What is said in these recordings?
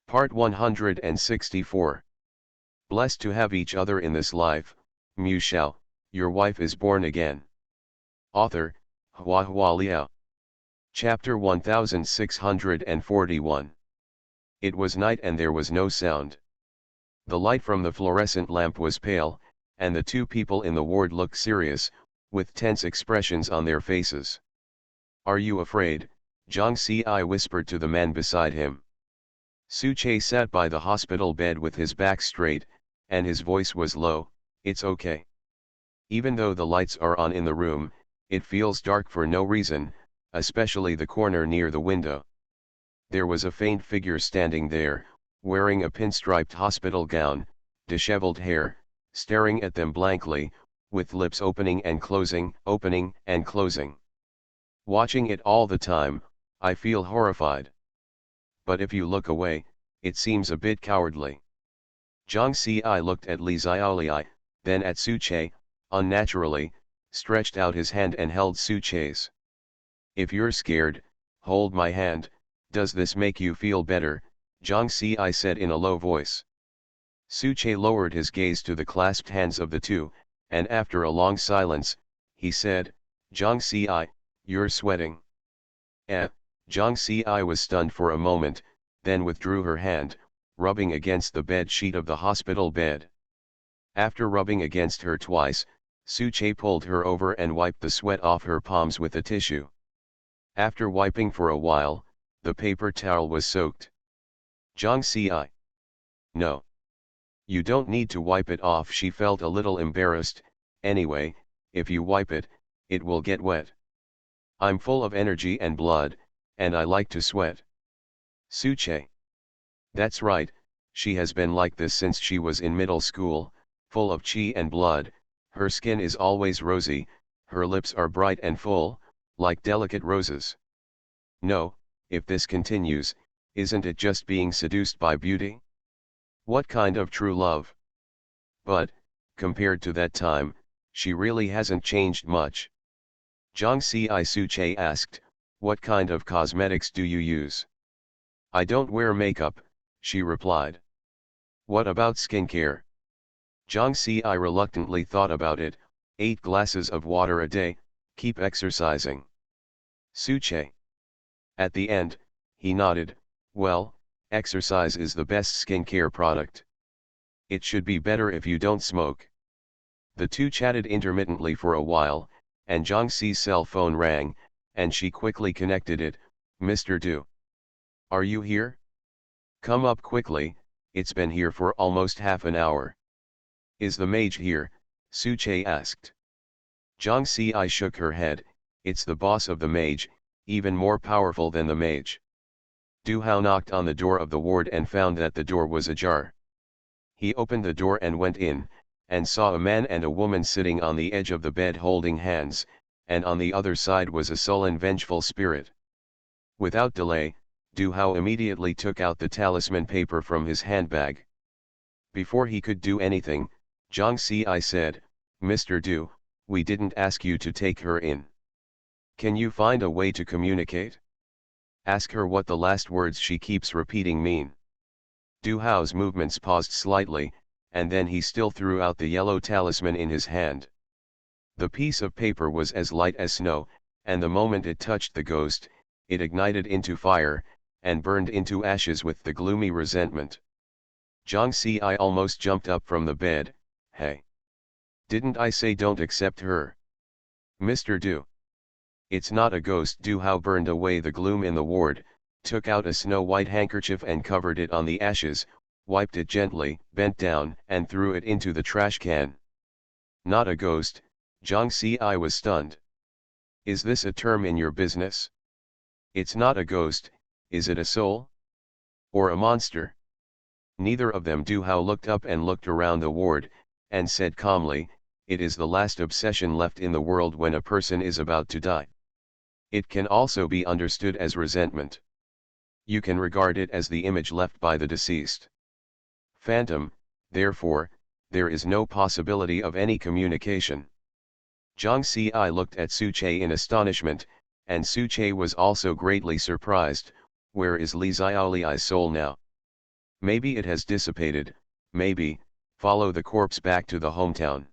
Part 164. Blessed to have each other in this life, Shao, your wife is born again. Author, Hua Liao. Chapter 1641. It was night and there was no sound. The light from the fluorescent lamp was pale, and the two people in the ward looked serious, with tense expressions on their faces. "Are you afraid?" Zhang Ci whispered to the man beside him. Su Che sat by the hospital bed with his back straight, and his voice was low. "It's okay. Even though the lights are on in the room, it feels dark for no reason, especially the corner near the window. There was a faint figure standing there, wearing a pinstriped hospital gown, disheveled hair, staring at them blankly, with lips opening and closing. Watching it all the time, I feel horrified. But if you look away, it seems a bit cowardly." Zhang Ci looked at Li Xiaoli, then at Su Che, unnaturally, stretched out his hand and held Su Che's. "If you're scared, hold my hand. Does this make you feel better?" Zhang Ci said in a low voice. Su Che lowered his gaze to the clasped hands of the two, and after a long silence, he said, "Zhang Ci, you're sweating." Zhang Ci was stunned for a moment, then withdrew her hand, rubbing against the bed sheet of the hospital bed. After rubbing against her twice, Su Che pulled her over and wiped the sweat off her palms with a tissue. After wiping for a while, the paper towel was soaked. Zhang Ci. "No. You don't need to wipe it off." She felt a little embarrassed. "Anyway, if you wipe it, it will get wet. I'm full of energy and blood, and I like to sweat." Su Che. "That's right, she has been like this since she was in middle school, full of chi and blood. Her skin is always rosy, her lips are bright and full, like delicate roses. No, if this continues, isn't it just being seduced by beauty? What kind of true love? But, compared to that time, she really hasn't changed much." Zhang Ci. Su Che asked, "What kind of cosmetics do you use?" "I don't wear makeup," she replied. "What about skincare?" Zhang Ci reluctantly thought about it. 8 glasses of water a day, keep exercising." Su Che. At the end, he nodded, "Well, exercise is the best skincare product. It should be better if you don't smoke." The two chatted intermittently for a while, and Zhang Ci's cell phone rang, and she quickly connected it. "Mr. Du. Are you here? Come up quickly, it's been here for almost half an hour." "Is the mage here?" Su Che asked. Zhang Ci shook her head. "It's the boss of the mage, even more powerful than the mage." Du Hao knocked on the door of the ward and found that the door was ajar. He opened the door and went in, and saw a man and a woman sitting on the edge of the bed holding hands, and on the other side was a sullen vengeful spirit. Without delay, Du Hao immediately took out the talisman paper from his handbag. Before he could do anything, Zhang Ci said, "Mr. Du, we didn't ask you to take her in. Can you find a way to communicate? Ask her what the last words she keeps repeating mean." Du Hao's movements paused slightly, and then he still threw out the yellow talisman in his hand. The piece of paper was as light as snow, and the moment it touched the ghost, it ignited into fire, and burned into ashes with the gloomy resentment. Zhang Ci almost jumped up from the bed. "Hey! Didn't I say don't accept her? Mr. Du. It's not a ghost." Du Hao burned away the gloom in the ward, took out a snow-white handkerchief and covered it on the ashes, wiped it gently, bent down, and threw it into the trash can. "Not a ghost." Zhang Ci was stunned. "Is this a term in your business? It's not a ghost, is it a soul? Or a monster?" "Neither of them." Du Hao looked up and looked around the ward, and said calmly, "It is the last obsession left in the world when a person is about to die. It can also be understood as resentment. You can regard it as the image left by the deceased. Phantom, therefore, there is no possibility of any communication." Zhang Ci looked at Su Che in astonishment, and Su Che was also greatly surprised. "Where is Li Xiaoli's soul now?" Maybe it has dissipated, maybe, follow the corpse back to the hometown.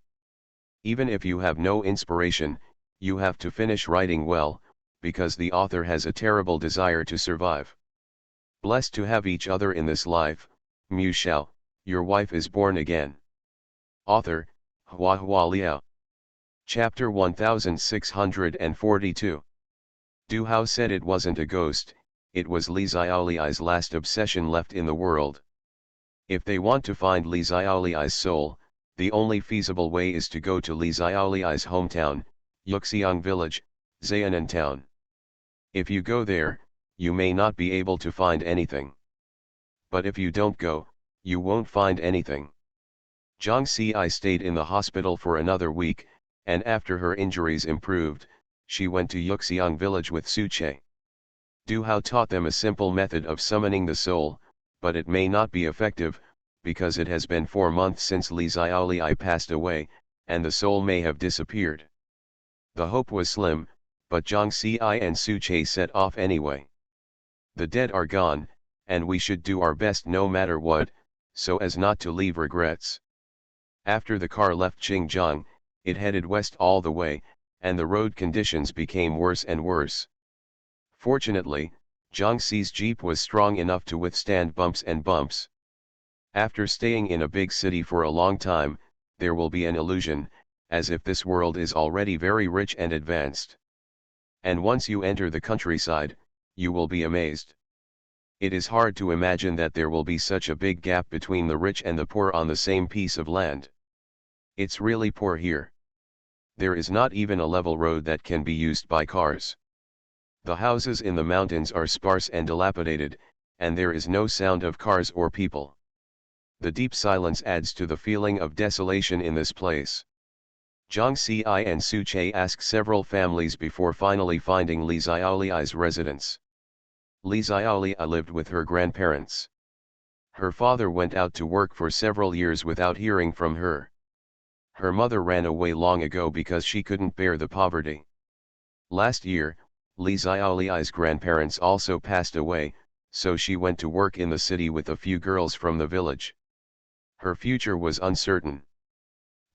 Even if you have no inspiration, you have to finish writing well, because the author has a terrible desire to survive. Blessed to have each other in this life, Mu Shao, your wife is born again. Author, Hua Hua Liao. Chapter 1642. Du Hao said it wasn't a ghost, it was Li Xiaoliai's last obsession left in the world. If they want to find Li Xiaoliai's soul, the only feasible way is to go to Li Xiaoliai's hometown, Yuxiang village, Zayanan town. If you go there, you may not be able to find anything. But if you don't go, you won't find anything. Zhang Xi stayed in the hospital for another week, and after her injuries improved, she went to Yuxiang village with Su Che. Du Hao taught them a simple method of summoning the soul, but it may not be effective, because it has been 4 months since Li Xiaoliai passed away, and the soul may have disappeared. The hope was slim, but Zhang Xi and Su Che set off anyway. The dead are gone, and we should do our best no matter what, so as not to leave regrets. After the car left Xinjiang, it headed west all the way, and the road conditions became worse and worse. Fortunately, Zhang Xi's jeep was strong enough to withstand bumps and bumps. After staying in a big city for a long time, there will be an illusion, as if this world is already very rich and advanced. And once you enter the countryside, you will be amazed. It is hard to imagine that there will be such a big gap between the rich and the poor on the same piece of land. It's really poor here. There is not even a level road that can be used by cars. The houses in the mountains are sparse and dilapidated, and there is no sound of cars or people. The deep silence adds to the feeling of desolation in this place. Zhang Xi and Su Che asked several families before finally finding Li Xiaoliai's residence. Li Xiaoliai lived with her grandparents. Her father went out to work for several years without hearing from her. Her mother ran away long ago because she couldn't bear the poverty. Last year, Li Xiaoliai's grandparents also passed away, so she went to work in the city with a few girls from the village. Her future was uncertain.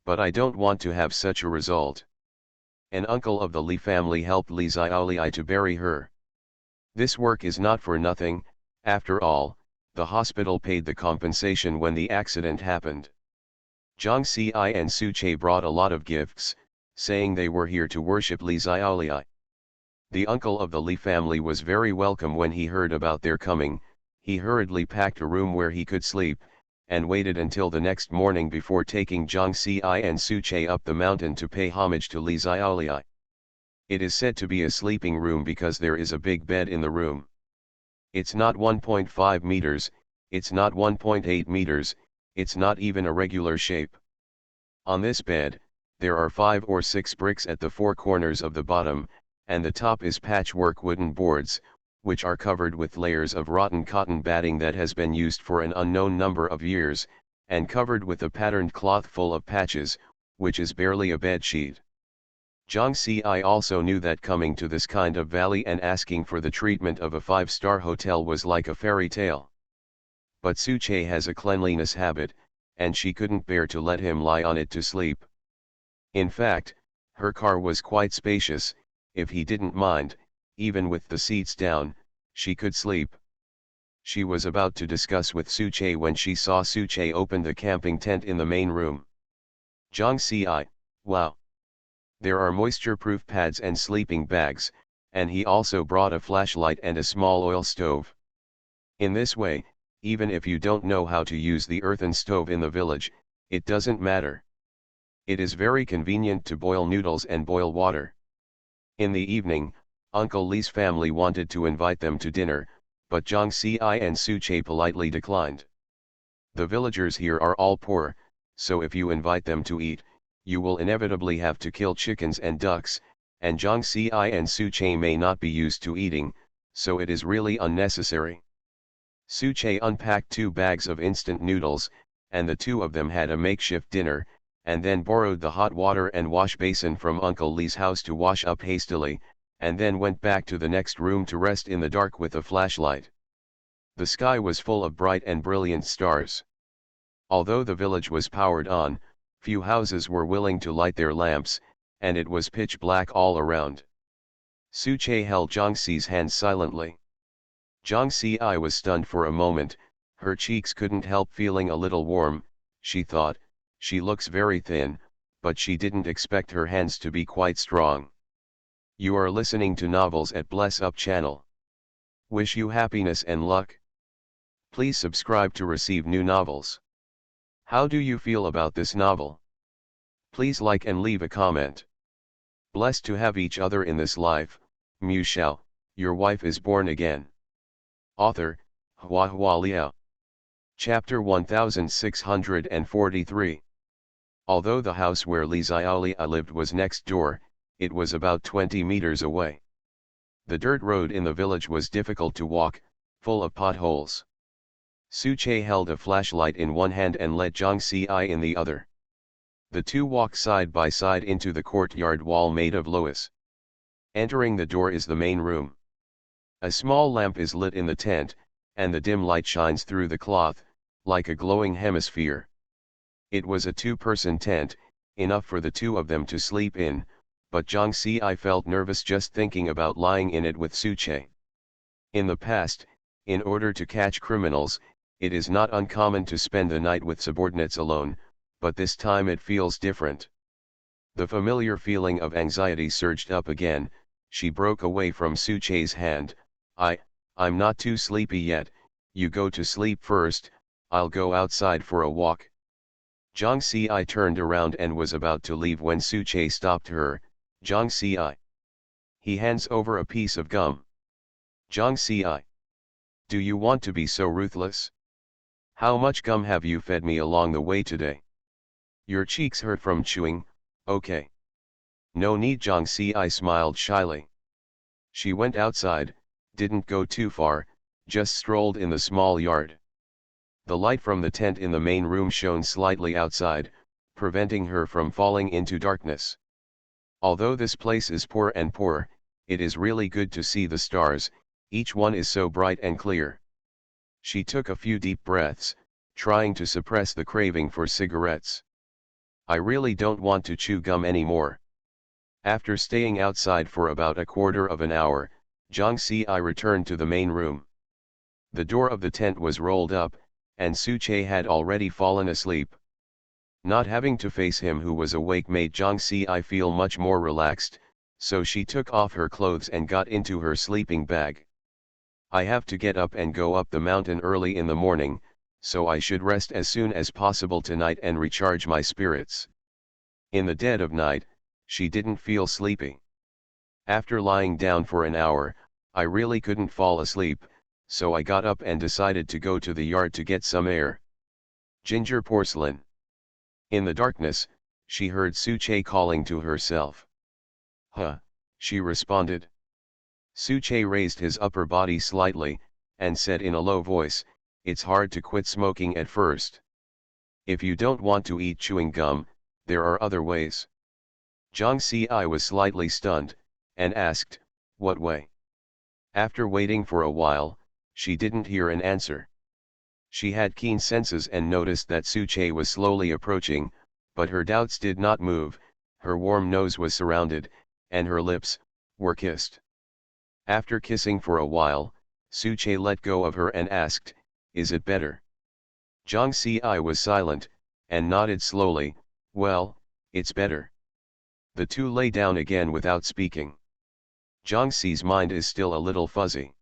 But I don't want to have such a result. An uncle of the Li family helped Li Xiaoliai to bury her. This work is not for nothing, after all, the hospital paid the compensation when the accident happened. Zhang Xi and Su Che brought a lot of gifts, saying they were here to worship Li Xiaoliai. The uncle of the Li family was very welcome when he heard about their coming. He hurriedly packed a room where he could sleep, and waited until the next morning before taking Zhang Xi and Su Che up the mountain to pay homage to Li Xiaoliai. It is said to be a sleeping room because there is a big bed in the room. It's not 1.5 meters, it's not 1.8 meters, it's not even a regular shape. On this bed, there are 5 or 6 bricks at the 4 corners of the bottom, and the top is patchwork wooden boards, which are covered with layers of rotten cotton batting that has been used for an unknown number of years, and covered with a patterned cloth full of patches, which is barely a bed sheet. Zhang Xi also knew that coming to this kind of valley and asking for the treatment of a 5-star hotel was like a fairy tale. But Su Che has a cleanliness habit, and she couldn't bear to let him lie on it to sleep. In fact, her car was quite spacious. If he didn't mind, even with the seats down, she could sleep. She was about to discuss with Su Che when she saw Su Che open the camping tent in the main room. Zhang Xi, wow! There are moisture-proof pads and sleeping bags, and he also brought a flashlight and a small oil stove. In this way, even if you don't know how to use the earthen stove in the village, it doesn't matter. It is very convenient to boil noodles and boil water. In the evening, Uncle Li's family wanted to invite them to dinner, but Zhang Xi and Su Che politely declined. The villagers here are all poor, so if you invite them to eat, you will inevitably have to kill chickens and ducks, and Zhang Xi and Su Che may not be used to eating, so it is really unnecessary. Su Che unpacked 2 bags of instant noodles, and the 2 of them had a makeshift dinner, and then borrowed the hot water and wash basin from Uncle Li's house to wash up hastily, and then went back to the next room to rest in the dark with a flashlight. The sky was full of bright and brilliant stars. Although the village was powered on, few houses were willing to light their lamps, and it was pitch black all around. Suche held Jiangxi's hand silently. Jiangxi was stunned for a moment, her cheeks couldn't help feeling a little warm, she thought, she looks very thin, but she didn't expect her hands to be quite strong. You are listening to Novels at Bless Up channel. Wish you happiness and luck. Please subscribe to receive new novels. How do you feel about this novel? Please like and leave a comment. Blessed to have each other in this life, Mu Shao, your wife is born again. Author, Hua Hua Liao. Chapter 1643. Although the house where Li Xiaolia lived was next door, it was about 20 meters away. The dirt road in the village was difficult to walk, full of potholes. Suche held a flashlight in one hand and led Jiangxi in the other. The two walked side by side into the courtyard wall made of loess. Entering the door is the main room. A small lamp is lit in the tent, and the dim light shines through the cloth, like a glowing hemisphere. It was a two-person tent, enough for the two of them to sleep in, but Jiangxi felt nervous just thinking about lying in it with Suche. In the past, in order to catch criminals, it is not uncommon to spend the night with subordinates alone, but this time it feels different. The familiar feeling of anxiety surged up again. She broke away from Suche's hand. I'm not too sleepy yet, you go to sleep first, I'll go outside for a walk. Jiangxi turned around and was about to leave when Suche stopped her. Jiangxi. He hands over a piece of gum. Jiangxi. Do you want to be so ruthless? How much gum have you fed me along the way today? Your cheeks hurt from chewing, okay. No need, Jiangxi smiled shyly. She went outside, didn't go too far, just strolled in the small yard. The light from the tent in the main room shone slightly outside, preventing her from falling into darkness. Although this place is poor and poor, it is really good to see the stars, each one is so bright and clear. She took a few deep breaths, trying to suppress the craving for cigarettes. I really don't want to chew gum anymore. After staying outside for about a quarter of an hour, Jiangxi returned to the main room. The door of the tent was rolled up, and Suche had already fallen asleep. Not having to face him who was awake made Jiangxi feel much more relaxed, so she took off her clothes and got into her sleeping bag. I have to get up and go up the mountain early in the morning, so I should rest as soon as possible tonight and recharge my spirits. In the dead of night, she didn't feel sleepy. After lying down for an hour, I really couldn't fall asleep, so I got up and decided to go to the yard to get some air. Ginger porcelain. In the darkness, she heard Suche calling to herself. Huh, she responded. Suche raised his upper body slightly, and said in a low voice, it's hard to quit smoking at first. If you don't want to eat chewing gum, there are other ways. Jiangxi was slightly stunned, and asked, what way? After waiting for a while, she didn't hear an answer. She had keen senses and noticed that Suche was slowly approaching, but her doubts did not move, her warm nose was surrounded, and her lips were kissed. After kissing for a while, Suche let go of her and asked, is it better? Jiangxi was silent, and nodded slowly, well, it's better. The two lay down again without speaking. Jiangxi's mind is still a little fuzzy.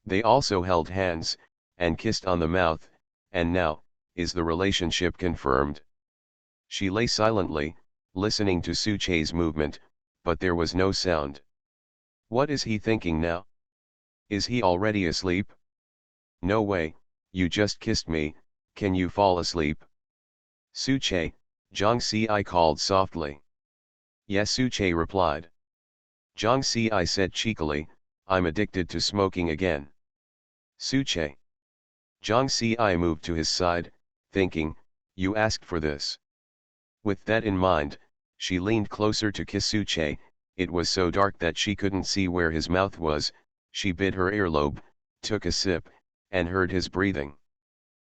They also held hands, and kissed on the mouth, and now, is the relationship confirmed? She lay silently, listening to Suche's movement, but there was no sound. What is he thinking now? Is he already asleep? No way, you just kissed me, can you fall asleep? Suche, Jiangxi called softly. Yes, Suche replied. Jiangxi said cheekily, I'm addicted to smoking again. Suche. Jiangxi moved to his side, thinking, you asked for this. With that in mind, she leaned closer to kiss Suche. It was so dark that she couldn't see where his mouth was. She bit her earlobe, took a sip, and heard his breathing.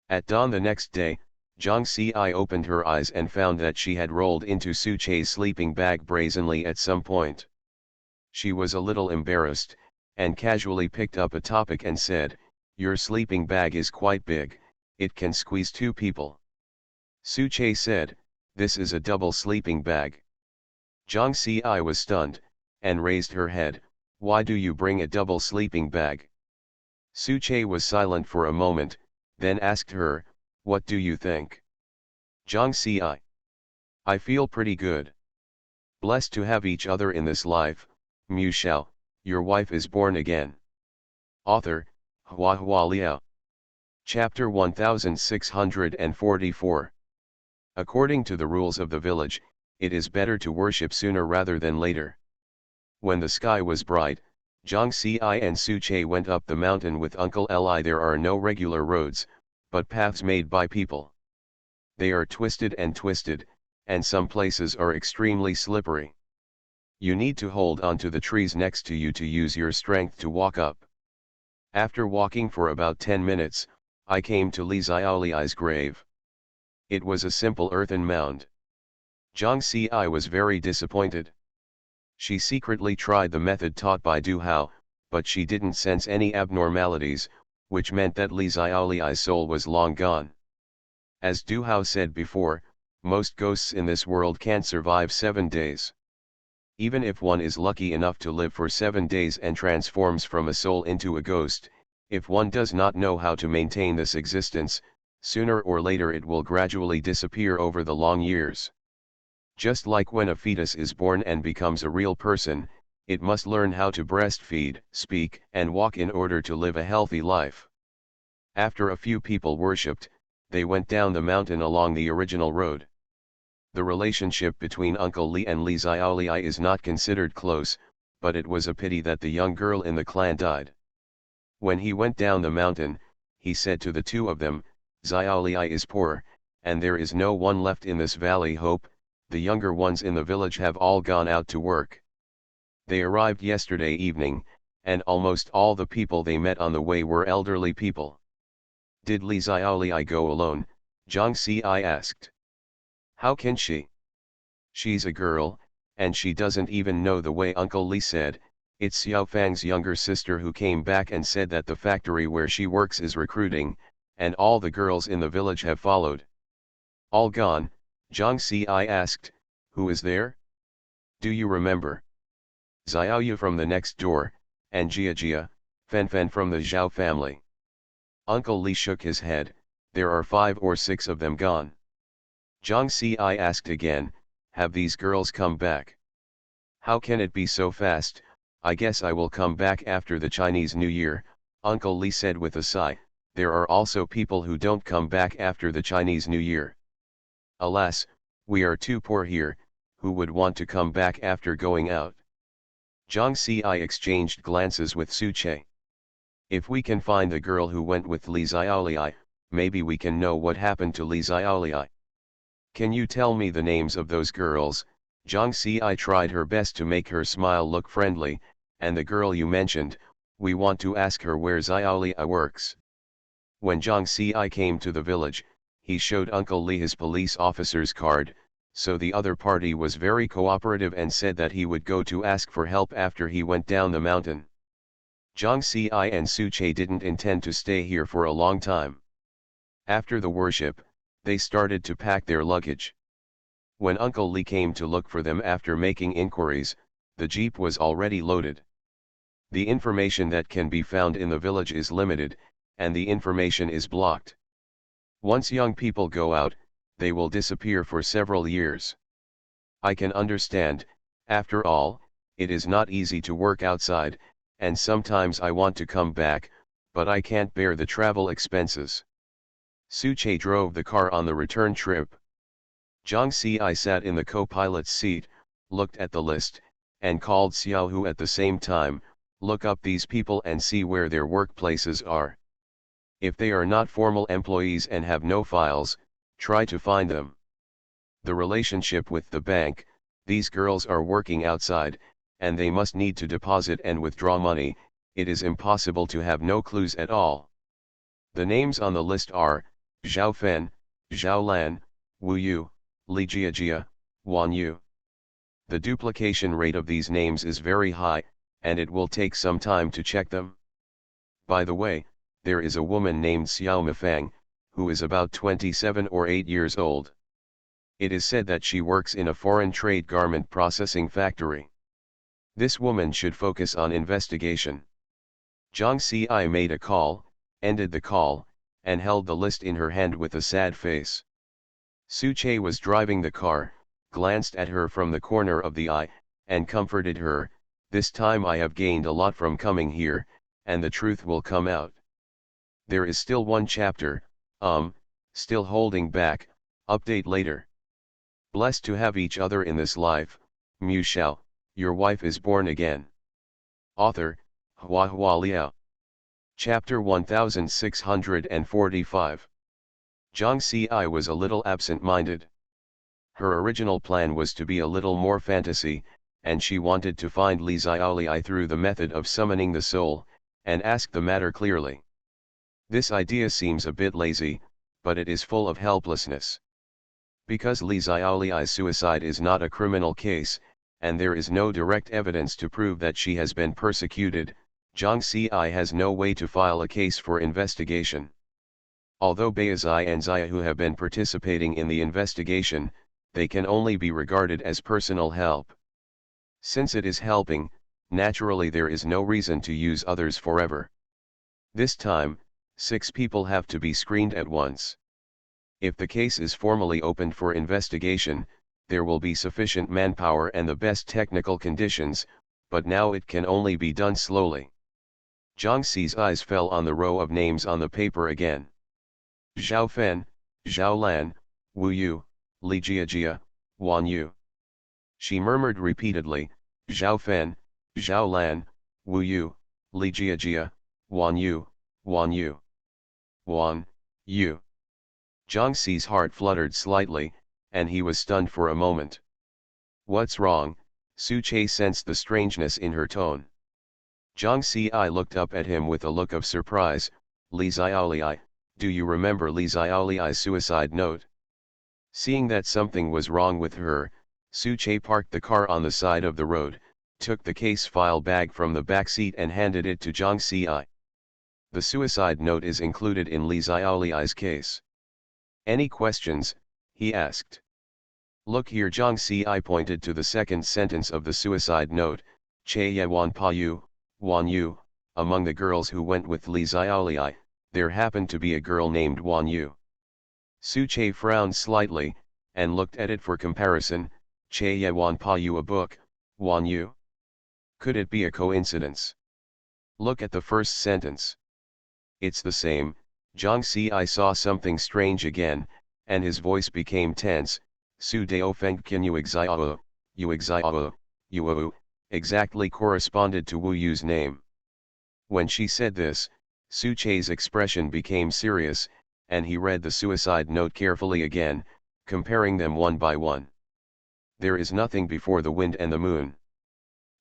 At dawn the next day, Jiang Si opened her eyes and found that she had rolled into Su Che's sleeping bag brazenly at some point. She was a little embarrassed, and casually picked up a topic and said, "Your sleeping bag is quite big, it can squeeze 2 people." Su Che said, "This is a double sleeping bag." Jiang Si was stunned, and raised her head, "Why do you bring a double sleeping bag?" Su Che was silent for a moment, then asked her, "What do you think?" Jiang Si, "I feel pretty good. Blessed to have each other in this life." Mu Shao, "Your wife is born again." Author, Hua Hua Liao. Chapter 1644. According to the rules of the village, it is better to worship sooner rather than later. When the sky was bright, Jiang Si and Su Che went up the mountain with Uncle Li. There are no regular roads, but paths made by people. They are twisted, and some places are extremely slippery. You need to hold onto the trees next to you to use your strength to walk up. After walking for about 10 minutes, I came to Li Xiaoli's grave. It was a simple earthen mound. Jiang Si was very disappointed. She secretly tried the method taught by Du Hao, but she didn't sense any abnormalities, which meant that Li Xiaoli's soul was long gone. As Du Hao said before, most ghosts in this world can't survive 7 days. Even if one is lucky enough to live for 7 days and transforms from a soul into a ghost, if one does not know how to maintain this existence, sooner or later it will gradually disappear over the long years. Just like when a fetus is born and becomes a real person, it must learn how to breastfeed, speak, and walk in order to live a healthy life. After a few people worshipped, they went down the mountain along the original road. The relationship between Uncle Li and Li Xiaoli is not considered close, but it was a pity that the young girl in the clan died. When he went down the mountain, he said to the 2 of them, "Xiaoli is poor, and there is no one left in this valley. Hope, the younger ones in the village have all gone out to work. They arrived yesterday evening, and almost all the people they met on the way were elderly people." "Did Li Xiaoli go alone?" Jiang Si asked. "How can she? She's a girl, and she doesn't even know the way." Uncle Li said, "It's Xiao Fang's younger sister who came back and said that the factory where she works is recruiting, and all the girls in the village have followed." "All gone?" Jiang Si asked. "Who is there? Do you remember?" "Xiaoyu from the next door, and Jia, Fen from the Zhao family." Uncle Li shook his head. "There are 5 or 6 of them gone." Jiang Si asked again, "Have these girls come back?" "How can it be so fast? I guess I will come back after the Chinese New Year," Uncle Li said with a sigh. "There are also people who don't come back after the Chinese New Year. Alas, we are too poor here. Who would want to come back after going out?" Jiang Si exchanged glances with Su Che. "If we can find the girl who went with Li Xiaoli, maybe we can know what happened to Li Xiaoli. Can you tell me the names of those girls?" Jiang Si tried her best to make her smile look friendly. "And the girl you mentioned, we want to ask her where Xiaoli works." When Jiang Si came to the village, he showed Uncle Li his police officer's card, so the other party was very cooperative and said that he would go to ask for help after he went down the mountain. Jiang Si and Su Che didn't intend to stay here for a long time. After the worship, they started to pack their luggage. When Uncle Li came to look for them after making inquiries, the jeep was already loaded. The information that can be found in the village is limited, and the information is blocked. Once young people go out, they will disappear for several years. I can understand, after all, it is not easy to work outside, and sometimes I want to come back, but I can't bear the travel expenses. Su Che drove the car on the return trip. Jiang Si sat in the co-pilot's seat, looked at the list, and called Xiao, who at the same time, "Look up these people and see where their workplaces are. If they are not formal employees and have no files, try to find them. The relationship with the bank, these girls are working outside, and they must need to deposit and withdraw money. It is impossible to have no clues at all." The names on the list are, Zhao Fen, Zhao Lan, Wu Yu, Li Jiajia, Wan Yu. The duplication rate of these names is very high, and it will take some time to check them. By the way, there is a woman named Xiao Mifang, who is about 27 or 8 years old. It is said that she works in a foreign trade garment processing factory. This woman should focus on investigation. Zhang Ci made a call, ended the call, and held the list in her hand with a sad face. Su Che was driving the car, glanced at her from the corner of the eye, and comforted her, "This time I have gained a lot from coming here, and the truth will come out. There is still one chapter, still holding back, update later. Blessed to have each other in this life, Mu Shao, your wife is born again." Author, Hua Hua Liao. Chapter 1645. Zhang Ci was a little absent-minded. Her original plan was to be a little more fantasy, and she wanted to find Li Xiaoli through the method of summoning the soul, and ask the matter clearly. This idea seems a bit lazy, but it is full of helplessness. Because Li Xiaoli's suicide is not a criminal case, and there is no direct evidence to prove that she has been persecuted, Zhang Ci has no way to file a case for investigation. Although Beizai and Xiaohu have been participating in the investigation, they can only be regarded as personal help. Since it is helping, naturally there is no reason to use others forever. This time, 6 people have to be screened at once. If the case is formally opened for investigation, there will be sufficient manpower and the best technical conditions, but now it can only be done slowly. Zhang Ci's eyes fell on the row of names on the paper again. Zhao Fen, Zhao Lan, Wu Yu, Li Jiajia, Wan Yu. She murmured repeatedly, Zhao Fen, Zhao Lan, Wu Yu, Li Jiajia, Wan Yu, Wan Yu. Wan Yu. Zhang Ci's heart fluttered slightly, and he was stunned for a moment. "What's wrong?" Su Che sensed the strangeness in her tone. Zhang Ci looked up at him with a look of surprise. "Li Xiaoli, do you remember Li Xiaoli's suicide note?" Seeing that something was wrong with her, Su Che parked the car on the side of the road, took the case file bag from the back seat and handed it to Zhang Ci. "The suicide note is included in Li Xiaoli's case. Any questions?" he asked. "Look here." Zhang Ci pointed to the second sentence of the suicide note, "Che Ye Wan Pa Yu, Wan Yu, among the girls who went with Li Xiaoli, there happened to be a girl named Wan Yu." Su Che frowned slightly, and looked at it for comparison. "Che Ye Wan Pa Yu, a book, Wan Yu? Could it be a coincidence? Look at the first sentence. It's the same." Zhang Ci saw something strange again, and his voice became tense. "Su Dao Feng Kin Yu Xiao, Yu Xiao, Yu exactly corresponded to Wu Yu's name." When she said this, Su Che's expression became serious, and he read the suicide note carefully again, comparing them one by one. "There is nothing before the wind and the moon.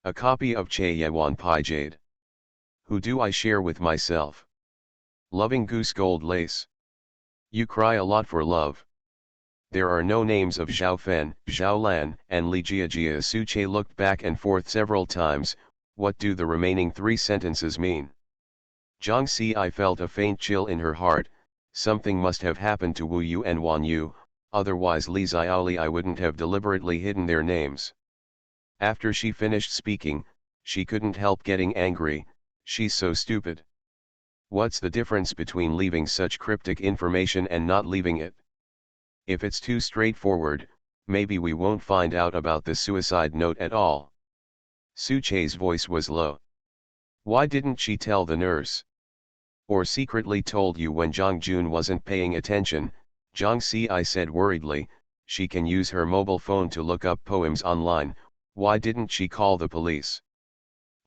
A copy of Che Ye Wan Pai Jade. Who do I share with myself? Loving goose gold lace. You cry a lot for love. There are no names of Zhao Fen, Zhao Lan, and Li Jiajia." Su Che looked back and forth several times. What do the remaining 3 sentences mean? Zhang Ci felt a faint chill in her heart. Something must have happened to Wu Yu and Wan Yu, otherwise Li Xiaoli wouldn't have deliberately hidden their names. After she finished speaking, she couldn't help getting angry. She's so stupid. What's the difference between leaving such cryptic information and not leaving it? If it's too straightforward, maybe we won't find out about the suicide note at all. Su Che's voice was low. Why didn't she tell the nurse? Or secretly told you when Zhang Jun wasn't paying attention? Zhang Ci said worriedly. She can use her mobile phone to look up poems online. Why didn't she call the police?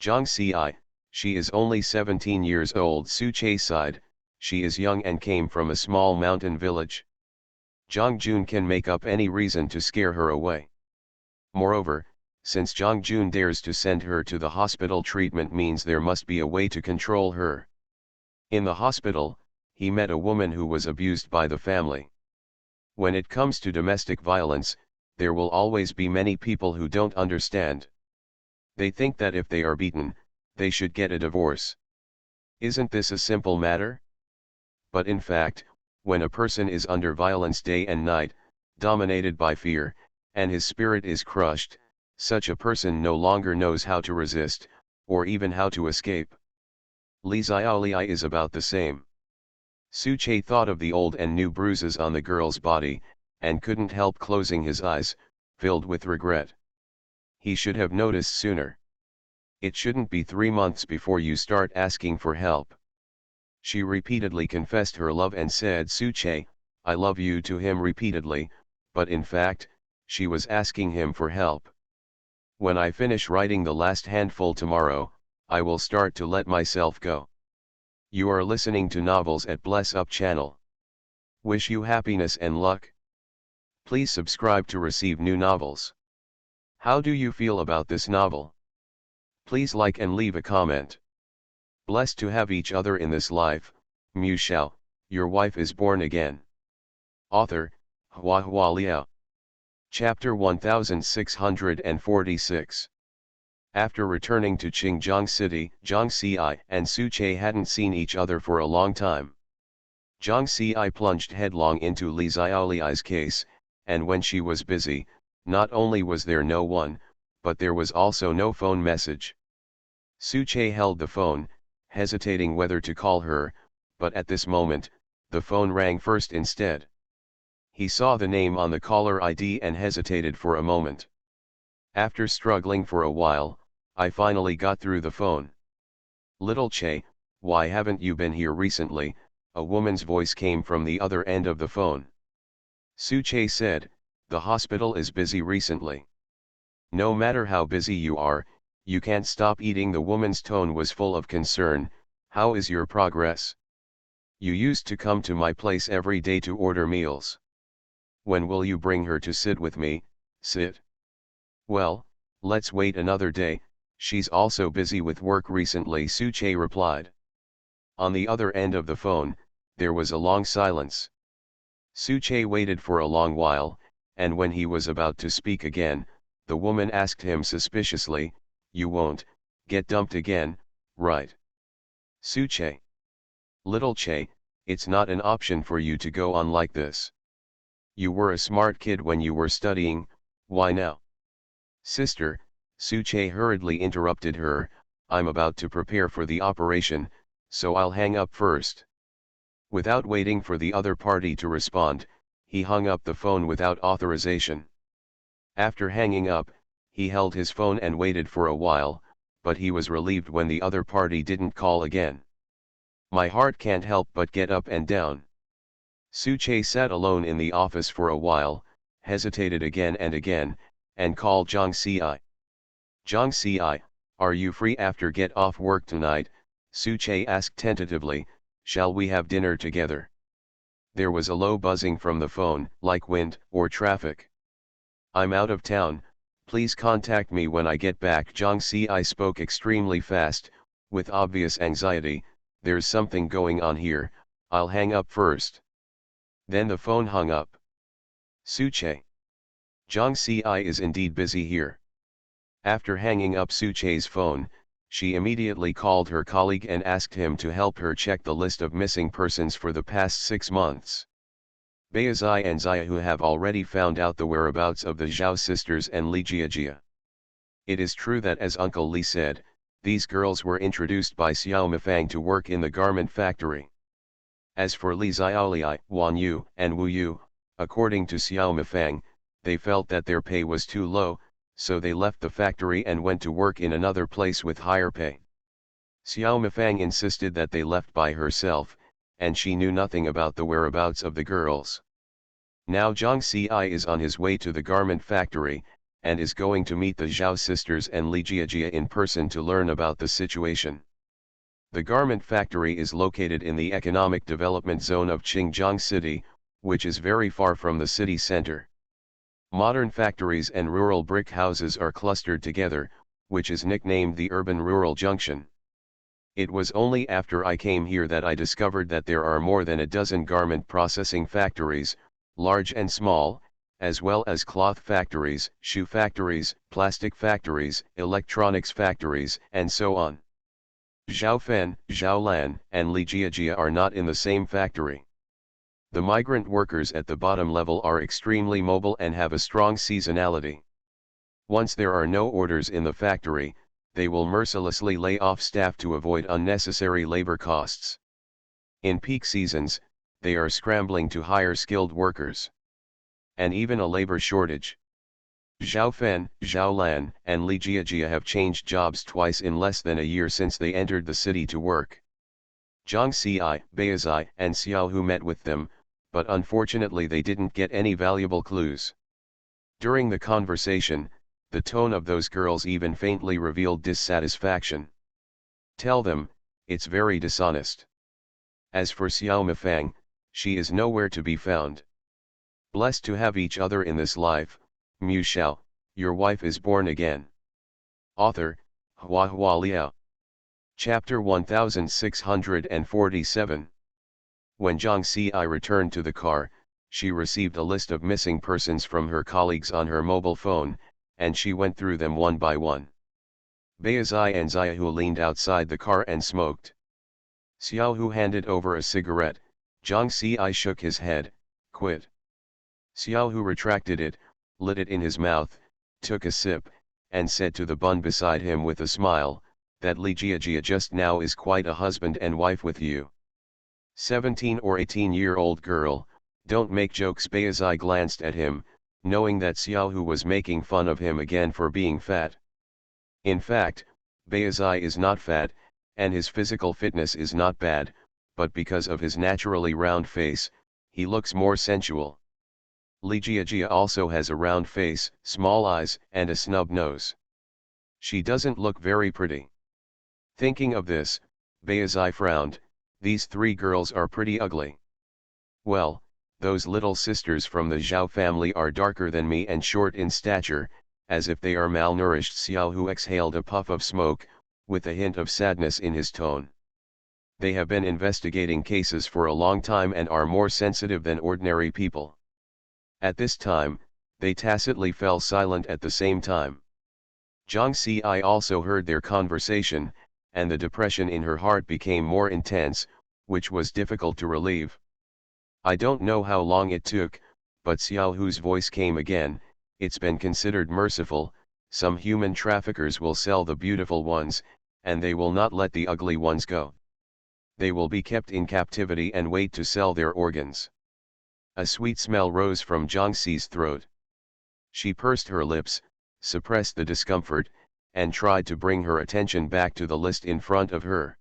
Zhang Ci, she is only 17 years old. Su Che sighed. She is young and came from a small mountain village. Zhang Jun can make up any reason to scare her away. Moreover, since Zhang Jun dares to send her to the hospital, treatment means there must be a way to control her. In the hospital, he met a woman who was abused by the family. When it comes to domestic violence, there will always be many people who don't understand. They think that if they are beaten, they should get a divorce. Isn't this a simple matter? But in fact, when a person is under violence day and night, dominated by fear, and his spirit is crushed, such a person no longer knows how to resist, or even how to escape. Li Xiaoli is about the same. Suche thought of the old and new bruises on the girl's body, and couldn't help closing his eyes, filled with regret. He should have noticed sooner. It shouldn't be 3 months before you start asking for help. She repeatedly confessed her love and said Suche, I love you to him repeatedly, but in fact, she was asking him for help. When I finish writing the last handful tomorrow, I will start to let myself go. You are listening to Novels at Bless Up channel. Wish you happiness and luck. Please subscribe to receive new novels. How do you feel about this novel? Please like and leave a comment. Blessed to have each other in this life, Mu Shao, your wife is born again. Author, Hua Hua Liao. Chapter 1646. After returning to Qingjiang City, Zhang Xi and Suche hadn't seen each other for a long time. Zhang Xi plunged headlong into Li Xiaoli's case, and when she was busy, not only was there no one, but there was also no phone message. Suche held the phone, hesitating whether to call her, but at this moment, the phone rang first instead. He saw the name on the caller ID and hesitated for a moment. After struggling for a while, I finally got through the phone. Little Che, why haven't you been here recently? A woman's voice came from the other end of the phone. Suche said, the hospital is busy recently. No matter how busy you are, you can't stop eating. The woman's tone was full of concern. How is your progress? You used to come to my place every day to order meals. When will you bring her to sit with me? Sit? Well, let's wait another day, she's also busy with work recently, Suche replied. On the other end of the phone, there was a long silence. Suche waited for a long while, and when he was about to speak again, the woman asked him suspiciously, you won't get dumped again, right? Suche. Little Che, it's not an option for you to go on like this. You were a smart kid when you were studying, why now? Sister, Suche hurriedly interrupted her, I'm about to prepare for the operation, so I'll hang up first. Without waiting for the other party to respond, he hung up the phone without authorization. After hanging up, he held his phone and waited for a while, but he was relieved when the other party didn't call again. My heart can't help but get up and down. Suche sat alone in the office for a while, hesitated again and called Zhang Xi. Zhang Xi, are you free after get off work tonight? Suche asked tentatively, shall we have dinner together? There was a low buzzing from the phone, like wind or traffic. I'm out of town, please contact me when I get back. Zhang Xi spoke extremely fast, with obvious anxiety, there's something going on here, I'll hang up first. Then the phone hung up. Suche. Zhang Xi is indeed busy here. After hanging up Suche's phone, she immediately called her colleague and asked him to help her check the list of missing persons for the past 6 months. Beizai and Xiaohu have already found out the whereabouts of the Zhao sisters and Li Jiajia. It is true that, as Uncle Li said, these girls were introduced by Xiao Mifang to work in the garment factory. As for Li Xiaoli, Wan Yu, and Wu Yu, according to Xiao Mifang, they felt that their pay was too low, so they left the factory and went to work in another place with higher pay. Xiao Mifang insisted that they left by herself, and she knew nothing about the whereabouts of the girls. Now Zhang Xi is on his way to the garment factory, and is going to meet the Zhao sisters and Li Jiajia in person to learn about the situation. The garment factory is located in the economic development zone of Qingjiang City, which is very far from the city center. Modern factories and rural brick houses are clustered together, which is nicknamed the urban-rural junction. It was only after I came here that I discovered that there are more than a dozen garment processing factories, large and small, as well as cloth factories, shoe factories, plastic factories, electronics factories, and so on. Zhaofen, Zhaolan, and Lijiajia are not in the same factory. The migrant workers at the bottom level are extremely mobile and have a strong seasonality. Once there are no orders in the factory, they will mercilessly lay off staff to avoid unnecessary labor costs. In peak seasons, they are scrambling to hire skilled workers. And even a labor shortage. Zhaofen, Zhaolan, and Lijiajia have changed jobs twice in less than a year since they entered the city to work. Zhang Xi, Beizai, and Xiao Hu met with them, but unfortunately they didn't get any valuable clues. During the conversation, the tone of those girls even faintly revealed dissatisfaction. Tell them, it's very dishonest. As for Xiao Mifang, she is nowhere to be found. Blessed to have each other in this life, Mu Shao, your wife is born again. Author, Hua Hua Liao. Chapter 1647. When Zhang Xi returned to the car, she received a list of missing persons from her colleagues on her mobile phone, and she went through them one by one. Beizai and Xiaohu leaned outside the car and smoked. Xiaohu handed over a cigarette. Zhang Xi shook his head. Quit. Xiaohu retracted it, lit it in his mouth, took a sip, and said to the bun beside him with a smile, that Li Jiajia just now is quite a husband and wife with you. 17 or 18-year-old girl, don't make jokes. Beizai glanced at him, knowing that Xiaohu was making fun of him again for being fat. In fact, Beizai is not fat, and his physical fitness is not bad, but because of his naturally round face, he looks more sensual. Li Jiajia also has a round face, small eyes, and a snub nose. She doesn't look very pretty. Thinking of this, Beizai frowned. These three girls are pretty ugly. Well, those little sisters from the Zhao family are darker than me and short in stature, as if they are malnourished. Xiaohu exhaled a puff of smoke, with a hint of sadness in his tone. They have been investigating cases for a long time and are more sensitive than ordinary people. At this time, they tacitly fell silent at the same time. Zhang Xi also heard their conversation, and the depression in her heart became more intense, which was difficult to relieve. I don't know how long it took, but Xiaohu's voice came again. It's been considered merciful. Some human traffickers will sell the beautiful ones, and they will not let the ugly ones go. They will be kept in captivity and wait to sell their organs. A sweet smell rose from Zhang Xi's throat. She pursed her lips, suppressed the discomfort, and tried to bring her attention back to the list in front of her.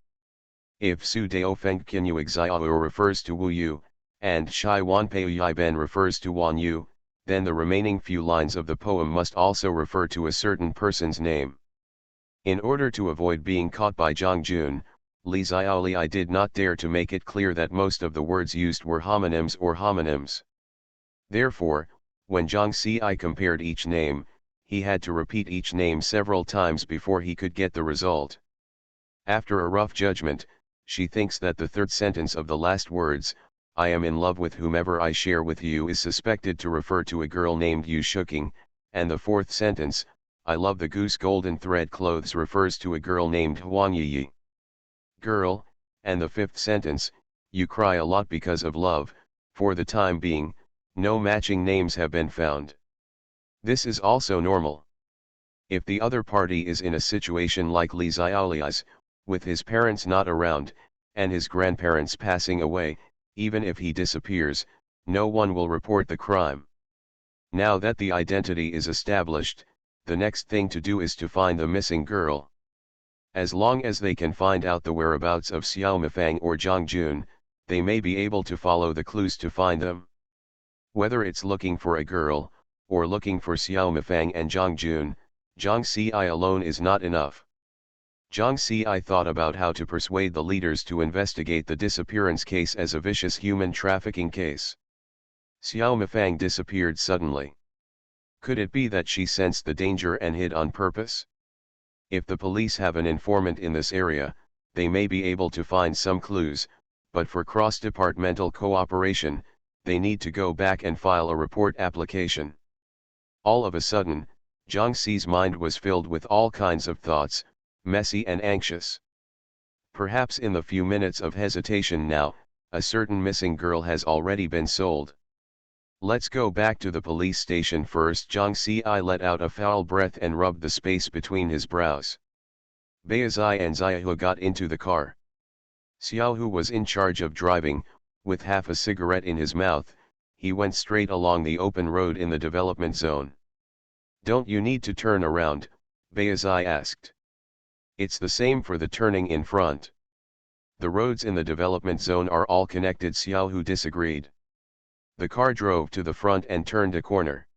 If Su Dao Feng Qinyu Xiao refers to Wu Yu, and Shai Wan Pei Yi Ben refers to Wan Yu, then the remaining few lines of the poem must also refer to a certain person's name. In order to avoid being caught by Zhang Jun, Li Xiaoli did not dare to make it clear that most of the words used were homonyms or homonyms. Therefore, when Zhang Xi compared each name, he had to repeat each name several times before he could get the result. After a rough judgment, she thinks that the third sentence of the last words, I am in love with whomever I share with you, is suspected to refer to a girl named Yu Shuking, and the fourth sentence, I love the goose golden thread clothes, refers to a girl named Huang Yi. Girl, and the fifth sentence, you cry a lot because of love. For the time being, no matching names have been found. This is also normal. If the other party is in a situation like Li Xiaoli's, with his parents not around, and his grandparents passing away, even if he disappears, no one will report the crime. Now that the identity is established, the next thing to do is to find the missing girl. As long as they can find out the whereabouts of Xiao Mifang or Zhang Jun, they may be able to follow the clues to find them. Whether it's looking for a girl, or looking for Xiao Mifang and Zhang Jun, Zhang Xi alone is not enough. Zhang Xi thought about how to persuade the leaders to investigate the disappearance case as a vicious human trafficking case. Xiao Mifang disappeared suddenly. Could it be that she sensed the danger and hid on purpose? If the police have an informant in this area, they may be able to find some clues, but for cross-departmental cooperation, they need to go back and file a report application. All of a sudden, Jiang Xi's mind was filled with all kinds of thoughts, messy and anxious. Perhaps in the few minutes of hesitation now, a certain missing girl has already been sold. Let's go back to the police station first. Jiang Xi let out a foul breath and rubbed the space between his brows. Beizai and Xiaohu got into the car. Xiaohu was in charge of driving, with half a cigarette in his mouth. He went straight along the open road in the development zone. Don't you need to turn around? Beizai asked. It's the same for the turning in front. The roads in the development zone are all connected. Xiaohu disagreed. The car drove to the front and turned a corner.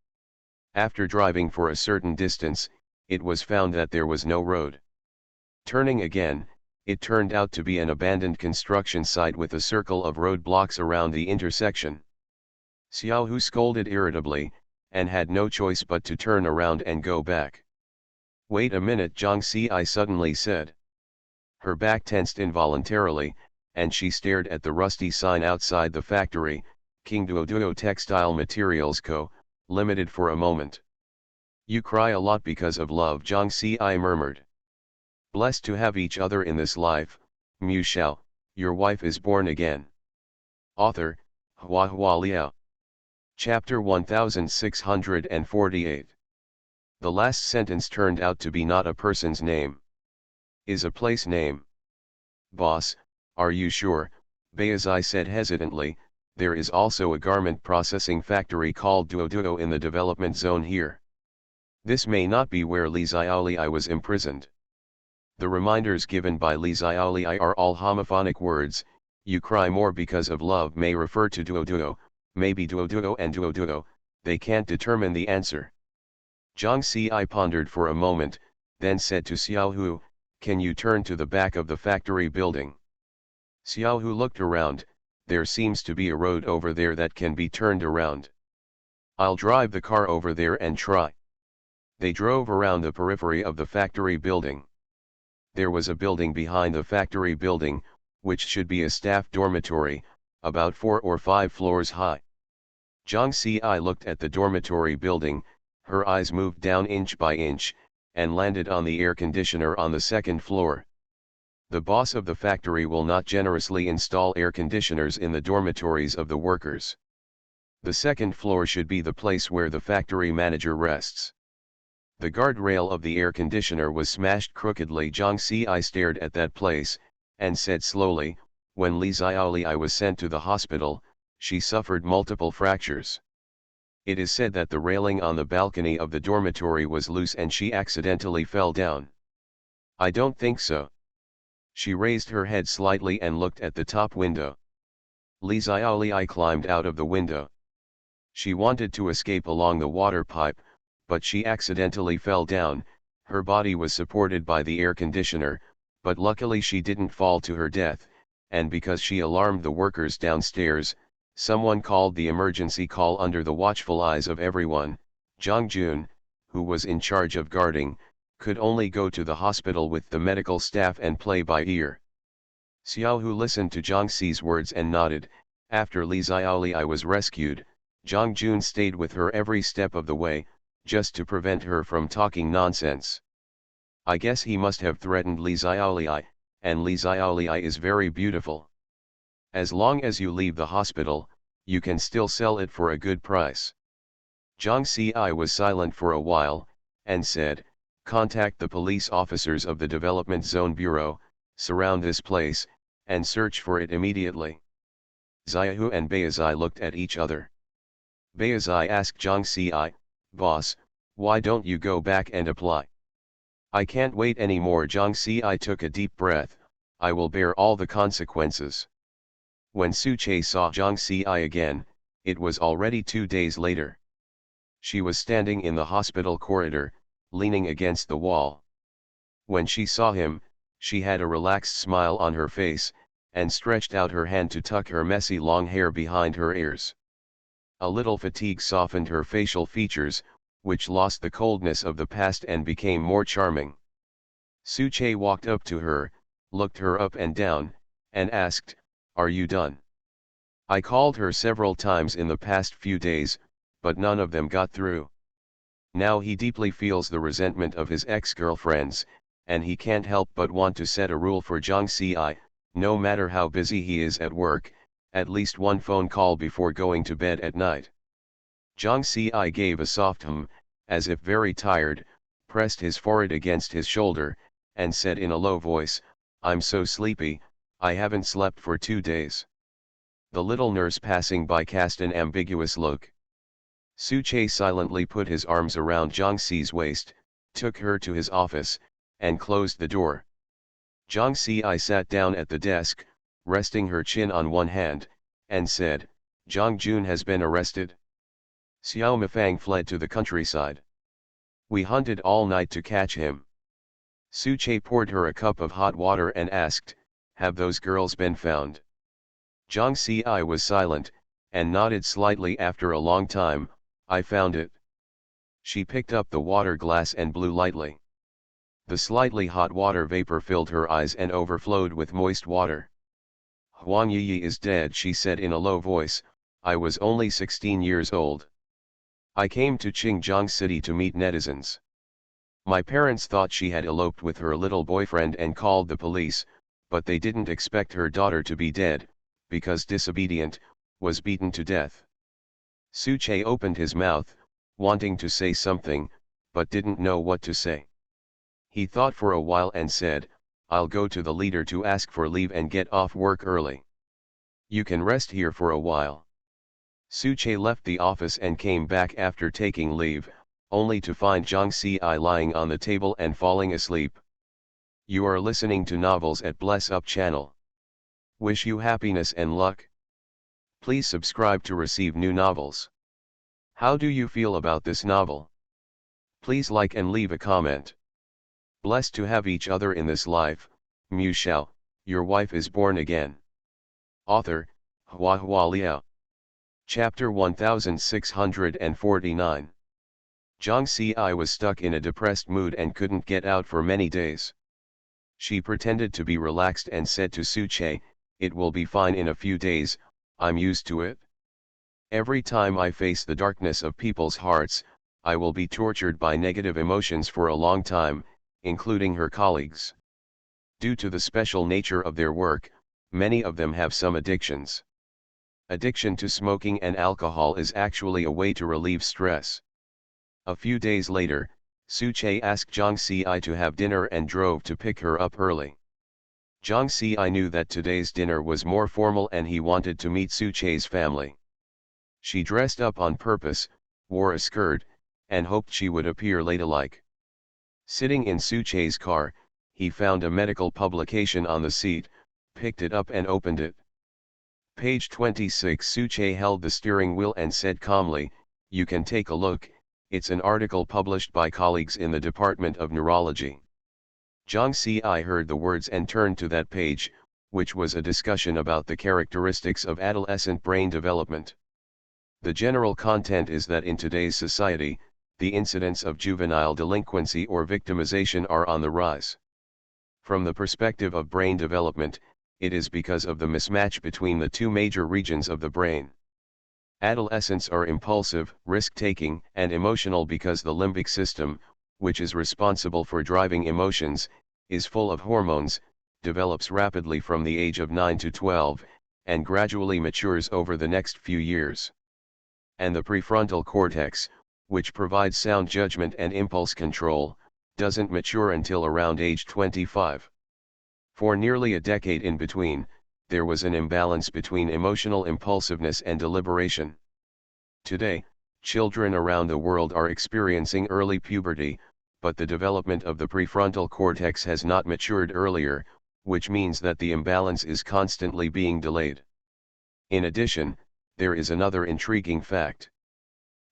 After driving for a certain distance, it was found that there was no road. Turning again, it turned out to be an abandoned construction site with a circle of roadblocks around the intersection. Xiaohu scolded irritably, and had no choice but to turn around and go back. Wait a minute, Jiang Xi suddenly said. Her back tensed involuntarily, and she stared at the rusty sign outside the factory, King Duoduo Textile Materials Co., Limited, for a moment. You cry a lot because of love, Jiang Xi murmured. Blessed to have each other in this life, Mu Shao, your wife is born again. Author, Hua Hua Liao. Chapter 1648. The last sentence turned out to be not a person's name. Is a place name. Boss, are you sure? Beizai said hesitantly. There is also a garment processing factory called Duoduo in the development zone here. This may not be where Li Xiaoli was imprisoned. The reminders given by Li Xiaoli are all homophonic words. You cry more because of love may refer to Duoduo, maybe Duoduo and Duoduo, they can't determine the answer. Jiang Xi pondered for a moment, then said to Xiaohu, can you turn to the back of the factory building? Xiaohu looked around. There seems to be a road over there that can be turned around. I'll drive the car over there and try. They drove around the periphery of the factory building. There was a building behind the factory building, which should be a staff dormitory, about 4 or 5 floors high. Jiang Xi looked at the dormitory building, her eyes moved down inch by inch, and landed on the air conditioner on the second floor. The boss of the factory will not generously install air conditioners in the dormitories of the workers. The second floor should be the place where the factory manager rests. The guardrail of the air conditioner was smashed crookedly. Jiang Xi stared at that place, and said slowly, when Li Xiaoli was sent to the hospital, she suffered multiple fractures. It is said that the railing on the balcony of the dormitory was loose and she accidentally fell down. I don't think so. She raised her head slightly and looked at the top window. Li Xiaoli climbed out of the window. She wanted to escape along the water pipe, but she accidentally fell down. Her body was supported by the air conditioner, but luckily she didn't fall to her death, and because she alarmed the workers downstairs, someone called the emergency call under the watchful eyes of everyone. Zhang Jun, who was in charge of guarding, could only go to the hospital with the medical staff and play by ear. Xiaohu listened to Jiang Xi's words and nodded. After Li Xiaoli was rescued, Zhang Jun stayed with her every step of the way, just to prevent her from talking nonsense. I guess he must have threatened Li Xiaoli, and Li Xiaoli is very beautiful. As long as you leave the hospital, you can still sell it for a good price. Jiang Xi was silent for a while, and said, contact the police officers of the Development Zone Bureau, surround this place, and search for it immediately. Xiaohu and Beizai looked at each other. Beizai asked Jiang Xi, boss, why don't you go back and apply? I can't wait anymore. Jiang Xi took a deep breath. I will bear all the consequences. When Su Che saw Jiang Xi again, it was already 2 days later. She was standing in the hospital corridor, leaning against the wall. When she saw him, she had a relaxed smile on her face, and stretched out her hand to tuck her messy long hair behind her ears. A little fatigue softened her facial features, which lost the coldness of the past and became more charming. Su Che walked up to her, looked her up and down, and asked, "Are you done?" I called her several times in the past few days, but none of them got through. Now he deeply feels the resentment of his ex-girlfriends, and he can't help but want to set a rule for Zhang Xi, no matter how busy he is at work, at least one phone call before going to bed at night. Zhang Xi gave a soft hum, as if very tired, pressed his forehead against his shoulder, and said in a low voice, "I'm so sleepy, I haven't slept for 2 days." The little nurse passing by cast an ambiguous look. Suche silently put his arms around Zhang Xi's waist, took her to his office, and closed the door. Zhang Xi sat down at the desk, resting her chin on one hand, and said, "Zhang Jun has been arrested." Xiao Mifang fled to the countryside. We hunted all night to catch him. Suche poured her a cup of hot water and asked, "Have those girls been found?" Zhang Xi was silent, and nodded slightly. After a long time, "I found it." She picked up the water glass and blew lightly. The slightly hot water vapor filled her eyes and overflowed with moist water. "Huang Yi is dead," she said in a low voice. "I was only 16 years old. I came to Qingjiang City to meet netizens. My parents thought she had eloped with her little boyfriend and called the police, but they didn't expect her daughter to be dead, because disobedient, was beaten to death." Suche opened his mouth, wanting to say something, but didn't know what to say. He thought for a while and said, "I'll go to the leader to ask for leave and get off work early. You can rest here for a while." Suche left the office and came back after taking leave, only to find Zhang Xi lying on the table and falling asleep. You are listening to Novels at Bless Up channel. Wish you happiness and luck. Please subscribe to receive new novels. How do you feel about this novel? Please like and leave a comment. Blessed to have each other in this life, Mu Shao, your wife is born again. Author, Hua Hua Liao. Chapter 1649. Zhang Xi was stuck in a depressed mood and couldn't get out for many days. She pretended to be relaxed and said to Suche, "It will be fine in a few days, I'm used to it. Every time I face the darkness of people's hearts, I will be tortured by negative emotions for a long time, including her colleagues. Due to the special nature of their work, many of them have some addictions. Addiction to smoking and alcohol is actually a way to relieve stress." A few days later, Suche asked Zhang Xi to have dinner and drove to pick her up early. Zhang Xi knew that today's dinner was more formal and he wanted to meet Suche's family. She dressed up on purpose, wore a skirt, and hoped she would appear ladylike. Sitting in Suche's car, he found a medical publication on the seat, picked it up and opened it. Page 26. Suche held the steering wheel and said calmly, "You can take a look, it's an article published by colleagues in the Department of Neurology." Zhang Xi heard the words and turned to that page, which was a discussion about the characteristics of adolescent brain development. The general content is that in today's society, the incidents of juvenile delinquency or victimization are on the rise. From the perspective of brain development, it is because of the mismatch between the two major regions of the brain. Adolescents are impulsive, risk-taking, and emotional because the limbic system, which is responsible for driving emotions, is full of hormones, develops rapidly from the age of 9 to 12, and gradually matures over the next few years. And the prefrontal cortex, which provides sound judgment and impulse control, doesn't mature until around age 25. For nearly a decade in between, there was an imbalance between emotional impulsiveness and deliberation. Today, children around the world are experiencing early puberty, but the development of the prefrontal cortex has not matured earlier, which means that the imbalance is constantly being delayed. In addition, there is another intriguing fact.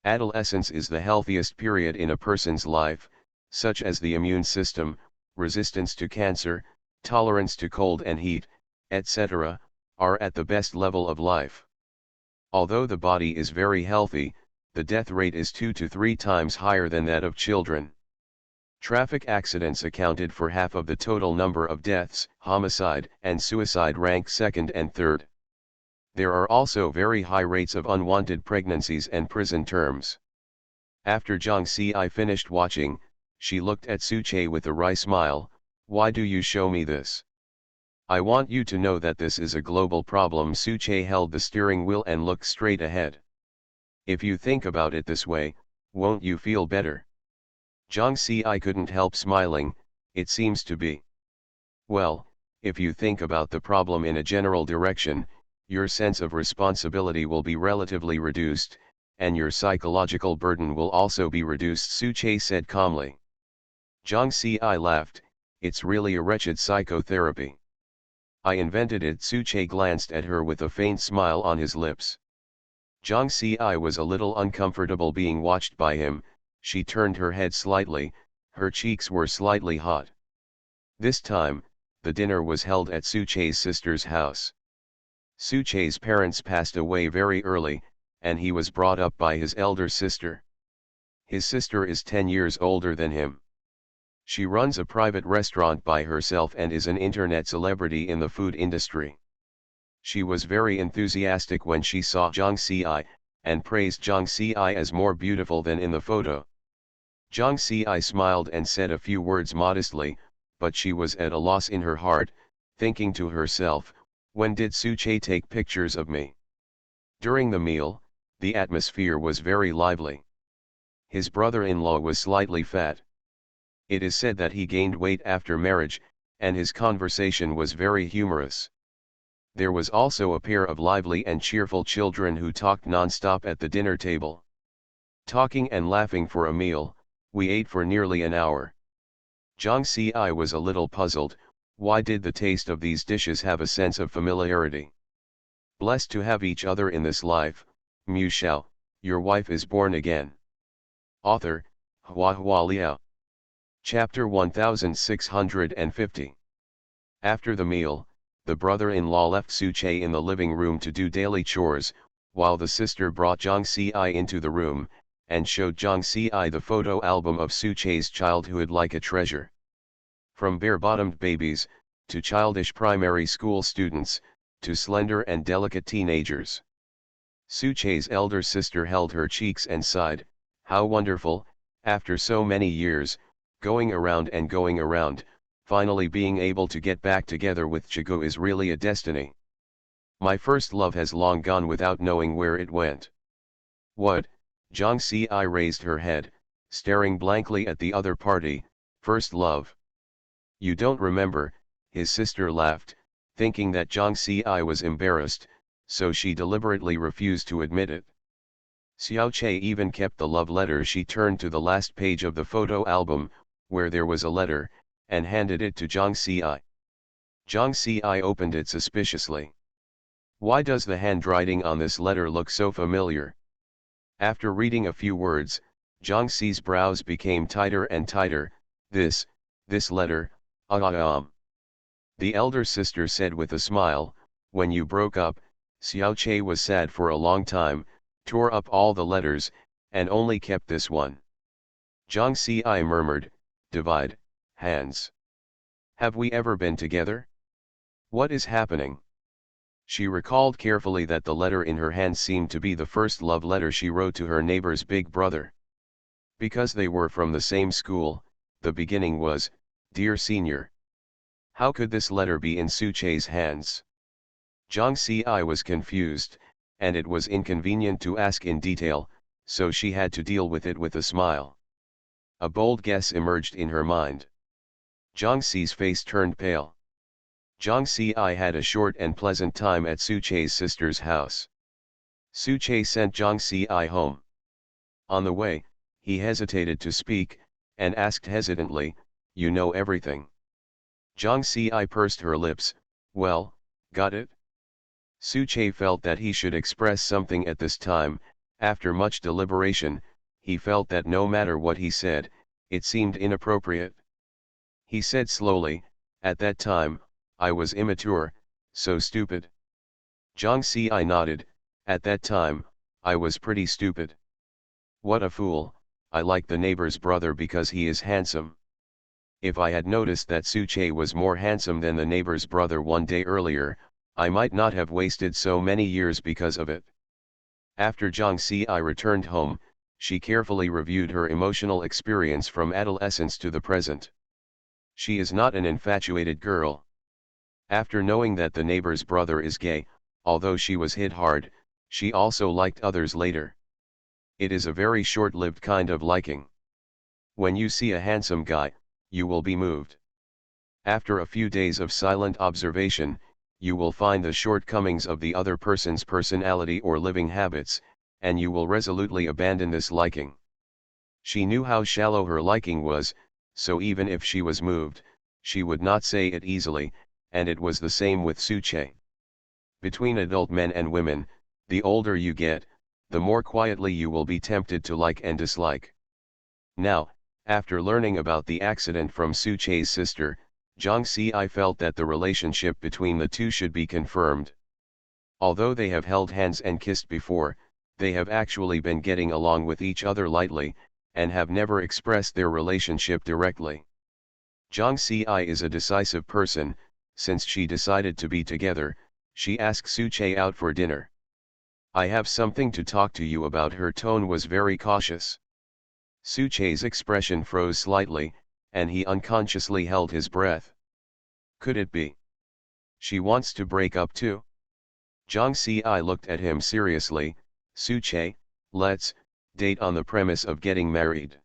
Adolescence is the healthiest period in a person's life, such as the immune system, resistance to cancer, tolerance to cold and heat, etc., are at the best level of life. Although the body is very healthy, the death rate is 2 to 3 times higher than that of children. Traffic accidents accounted for half of the total number of deaths. Homicide and suicide rank second and third. There are also very high rates of unwanted pregnancies and prison terms. After Jiang Xi finished watching, she looked at Suche with a wry smile. Why do you show me this? I want you to know that this is a global problem. Suche held the steering wheel and looked straight ahead. If you think about it this way, won't you feel better? Jiang Xi couldn't help smiling. It seems to be. Well, if you think about the problem in a general direction, your sense of responsibility will be relatively reduced, and your psychological burden will also be reduced, Suche said calmly. Jiang Xi laughed. It's really a wretched psychotherapy. I invented it. Suche glanced at her with a faint smile on his lips. Jiang Xi was a little uncomfortable being watched by him. She turned her head slightly, her cheeks were slightly hot. This time, the dinner was held at Suche's sister's house. Suche's parents passed away very early, and he was brought up by his elder sister. His sister is 10 years older than him. She runs a private restaurant by herself and is an internet celebrity in the food industry. She was very enthusiastic when she saw Jiang Xi, and praised Jiang Xi as more beautiful than in the photo. Jiang Xi smiled and said a few words modestly, but she was at a loss in her heart, thinking to herself, when did Suche take pictures of me? During the meal, the atmosphere was very lively. His brother-in-law was slightly fat. It is said that he gained weight after marriage, and his conversation was very humorous. There was also a pair of lively and cheerful children who talked non-stop at the dinner table. Talking and laughing for a meal, we ate for nearly an hour. Jiang Xi was a little puzzled. Why did the taste of these dishes have a sense of familiarity? Blessed to have each other in this life, Mu Shao, your wife is born again. Author, Hua Hua Liao. Chapter 1650. After the meal, the brother-in-law left Suche in the living room to do daily chores, while the sister brought Jiang Xi into the room, and showed Jiang Xi the photo album of Suche's childhood like a treasure. From bare-bottomed babies, to childish primary school students, to slender and delicate teenagers. Suche's elder sister held her cheeks and sighed, how wonderful, after so many years, going around and going around, finally being able to get back together with Chigu is really a destiny. My first love has long gone without knowing where it went. What? Jiang Xi raised her head, staring blankly at the other party. First love? You don't remember? His sister laughed, thinking that Jiang Xi was embarrassed, so she deliberately refused to admit it. Xiao Che even kept the love letter. She turned to the last page of the photo album, where there was a letter, and handed it to Jiang Xi. Jiang Xi opened it suspiciously. Why does the handwriting on this letter look so familiar? After reading a few words, Jiang Xi's brows became tighter and tighter. This letter, the elder sister said with a smile, when you broke up, Xiao Che was sad for a long time, tore up all the letters, and only kept this one. Jiang Xi murmured, divide, hands. Have we ever been together? What is happening? She recalled carefully that the letter in her hand seemed to be the first love letter she wrote to her neighbor's big brother. Because they were from the same school, the beginning was, Dear Senior. How could this letter be in Suche's hands? Jiang Xi was confused, and it was inconvenient to ask in detail, so she had to deal with it with a smile. A bold guess emerged in her mind. Jiang Xi's face turned pale. Jiang Xi had a short and pleasant time at Suche's sister's house. Suche sent Jiang Xi home. On the way, he hesitated to speak, and asked hesitantly, you know everything. Jiang Xi pursed her lips, well, got it? Suche felt that he should express something at this time. After much deliberation, he felt that no matter what he said, it seemed inappropriate. He said slowly, at that time, I was immature, so stupid. Jiang Xi nodded, at that time, I was pretty stupid. What a fool, I like the neighbor's brother because he is handsome. If I had noticed that Suche was more handsome than the neighbor's brother one day earlier, I might not have wasted so many years because of it. After Jiang Xi returned home, she carefully reviewed her emotional experience from adolescence to the present. She is not an infatuated girl. After knowing that the neighbor's brother is gay, although she was hit hard, she also liked others later. It is a very short-lived kind of liking. When you see a handsome guy, you will be moved. After a few days of silent observation, you will find the shortcomings of the other person's personality or living habits, and you will resolutely abandon this liking. She knew how shallow her liking was, so even if she was moved, she would not say it easily, and it was the same with Suche. Between adult men and women, the older you get, the more quietly you will be tempted to like and dislike. Now, after learning about the accident from Suche's sister, Jiang Xi felt that the relationship between the two should be confirmed. Although they have held hands and kissed before, they have actually been getting along with each other lightly, and have never expressed their relationship directly. Jiang Xi is a decisive person. Since she decided to be together, she asked Suche out for dinner. "I have something to talk to you about." Her tone was very cautious. Suche's expression froze slightly, and he unconsciously held his breath. Could it be she wants to break up too? Jiang Xi looked at him seriously. "Suche, let's date on the premise of getting married."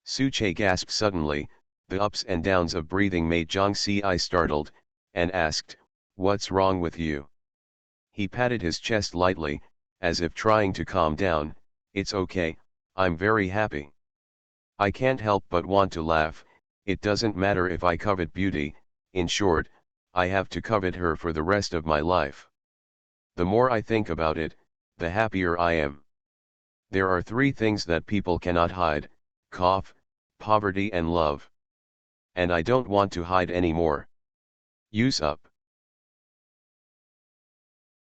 Suche gasped suddenly. The ups and downs of breathing made Jiang Xi startled, and asked, "What's wrong with you?" He patted his chest lightly, as if trying to calm down. "It's okay, I'm very happy. I can't help but want to laugh. It doesn't matter if I covet beauty, in short, I have to covet her for the rest of my life. The more I think about it, the happier I am. There are three things that people cannot hide: cough, poverty and love. And I don't want to hide anymore. Use up."